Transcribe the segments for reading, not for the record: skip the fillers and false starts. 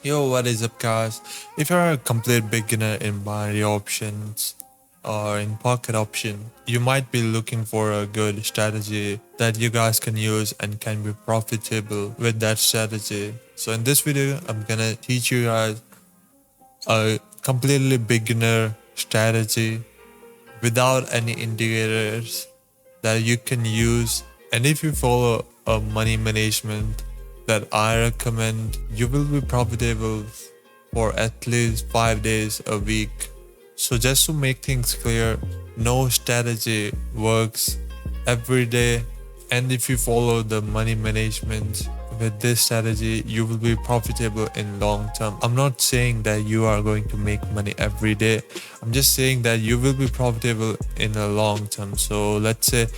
Yo, what is up, guys? If you're a complete beginner in binary options or in pocket option, you might be looking for a good strategy that you guys can use and can be profitable with that strategy. So in this video, I'm gonna teach you guys a completely beginner strategy without any indicators that you can use. And if you follow a money management that I recommend, you will be profitable for at least 5 days a week. So just to make things clear, no strategy works every day. And if you follow the money management with this strategy, you will be profitable in long term. I'm not saying that you are going to make money every day. I'm just saying that you will be profitable in the long term. So let's say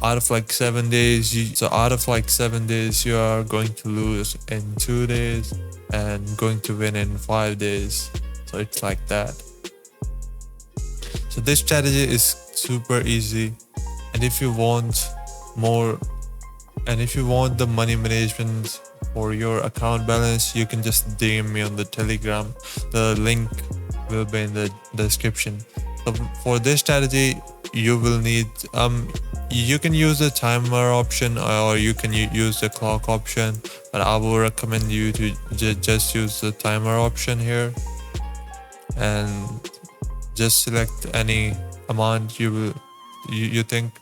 out of like 7 days, you are going to lose in 2 days and going to win in 5 days. So it's like that. So this strategy is super easy. And if you want more, and if you want the money management for your account balance, you can just DM me on the Telegram. The link will be in the description. So for this strategy, you will need you can use the timer option or you can use the clock option, but I will recommend you to just use the timer option here and just select any amount you think.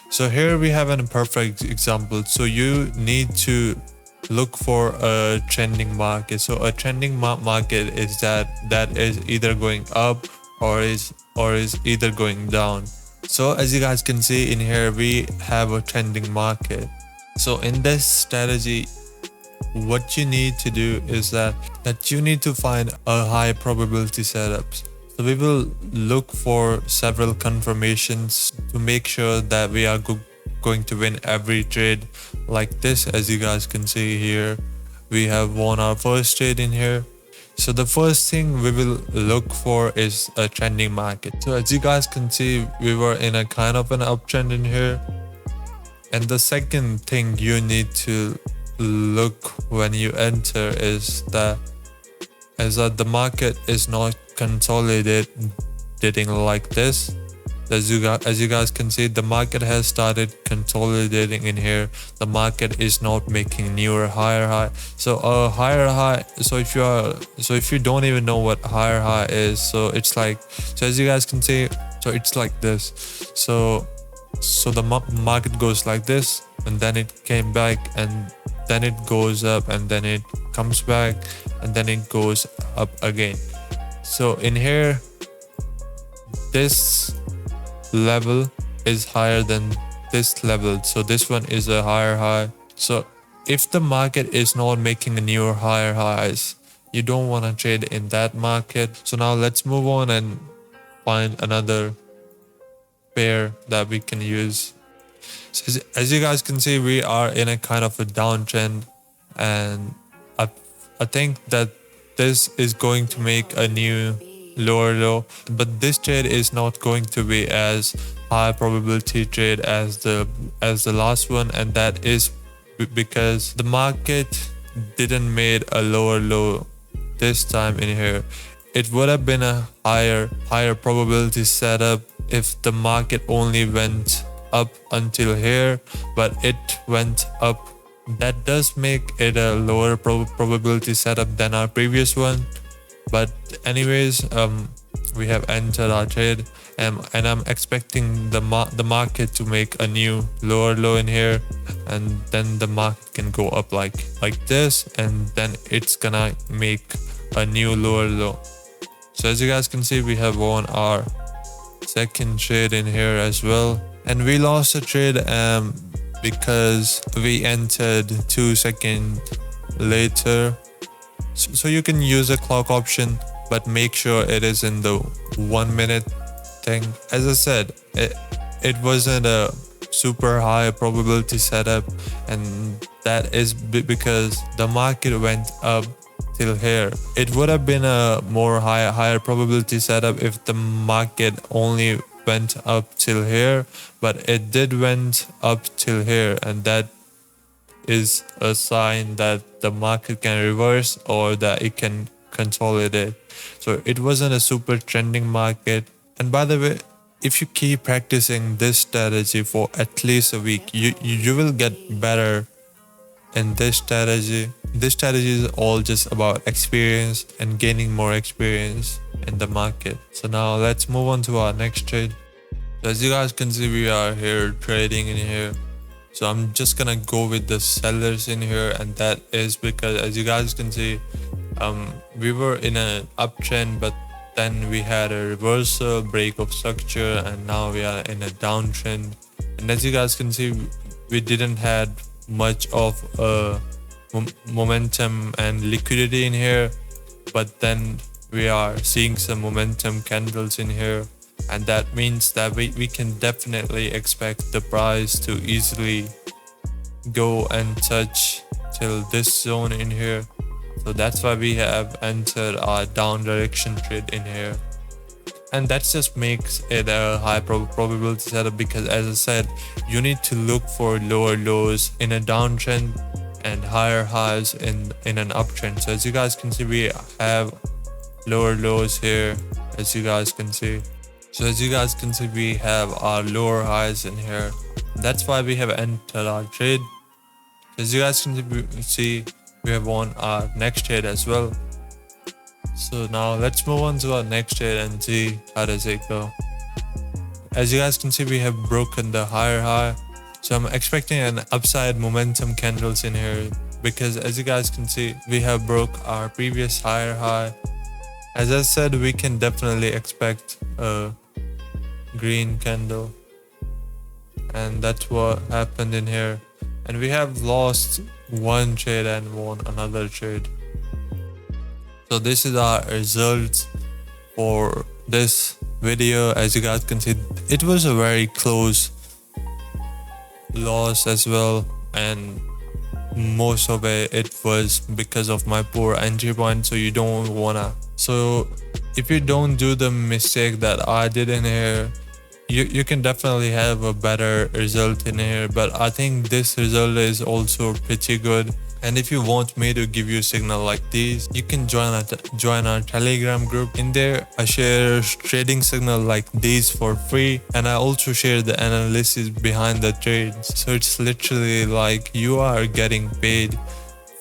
So here we have a perfect example. So you need to look for a trending market. So a trending market is that is either going up or is either going down. So as you guys can see in here, we have a trending market. So in this strategy, what you need to do is that you need to find a high probability setups. So we will look for several confirmations to make sure that we are going to win every trade like this. As you guys can see here, we have won our first trade in here. So the first thing we will look for is a trending market. So as you guys can see, we were in a kind of an uptrend in here. And the second thing you need to look when you enter is that the market is not consolidating like this. As you guys can see, the market has started consolidating in here. The market is not making newer higher high. So a higher high. So if you don't even know what higher high is, so it's like, so as you guys can see, so it's like this. So the market goes like this, and then it came back, and then it goes up, and then it comes back, and then it goes up again. So in here, this level is higher than this level, so this one is a higher high. So if the market is not making newer higher highs, you don't want to trade in that market. So now let's move on and find another pair that we can use. So as you guys can see, we are in a kind of a downtrend, and I think that this is going to make a new lower low, but this trade is not going to be as high probability trade as the last one, and that is because the market didn't made a lower low this time in here. It would have been a higher probability setup if the market only went up until here, but it went up. That does make it a lower probability setup than our previous one. But anyways, we have entered our trade, and I'm expecting the market to make a new lower low in here, and then the market can go up like this, and then it's gonna make a new lower low. So as you guys can see, we have won our second trade in here as well, and we lost a trade because we entered 2 seconds later. So you can use a clock option, but make sure it is in the 1 minute thing. As I said, it wasn't a super high probability setup, and that is because the market went up till here. It would have been a more higher probability setup if the market only went up till here, but it did went up till here, and that is a sign that the market can reverse or that it can consolidate. So it wasn't a super trending market. And by the way, if you keep practicing this strategy for at least a week, you will get better in this strategy. This strategy is all just about experience and gaining more experience in the market. So now let's move on to our next trade. So as you guys can see, we are here trading in here. So I'm just gonna go with the sellers in here, and that is because as you guys can see, we were in an uptrend, but then we had a reversal, break of structure, and now we are in a downtrend. And as you guys can see, we didn't had much of a momentum and liquidity in here, but then we are seeing some momentum candles in here, and that means that we can definitely expect the price to easily go and touch till this zone in here. So that's why we have entered our down direction trade in here, and that just makes it a high probability setup, because as I said, you need to look for lower lows in a downtrend and higher highs in an uptrend. So as you guys can see, we have lower lows here, as you guys can see. So as you guys can see, we have our lower highs in here. That's why we have entered our trade. As you guys can see, we have won our next trade as well. So now let's move on to our next trade and see how does it go. As you guys can see, we have broken the higher high. So I'm expecting an upside momentum candles in here, because as you guys can see, we have broke our previous higher high. As I said, we can definitely expect a green candle, and that's what happened in here. And we have lost one trade and won another trade. So this is our results for this video. As you guys can see, it was a very close loss as well, and most of it was because of my poor entry point. So you don't wanna, so if you don't do the mistake that I did in here, you can definitely have a better result in here. But I think this result is also pretty good. And if you want me to give you a signal like these, you can join our Telegram group. In there, I share trading signal like these for free, and I also share the analysis behind the trades. So it's literally like you are getting paid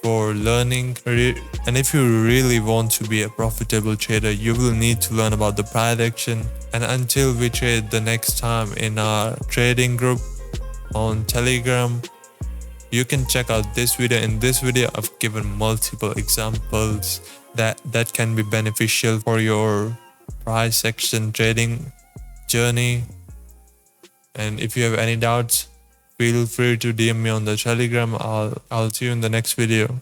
for learning. And if you really want to be a profitable trader, you will need to learn about the price action. And until we trade the next time in our trading group on Telegram, you can check out this video. In this video, I've given multiple examples that can be beneficial for your price action trading journey. And if you have any doubts, feel free to DM me on the Telegram. I'll see you in the next video.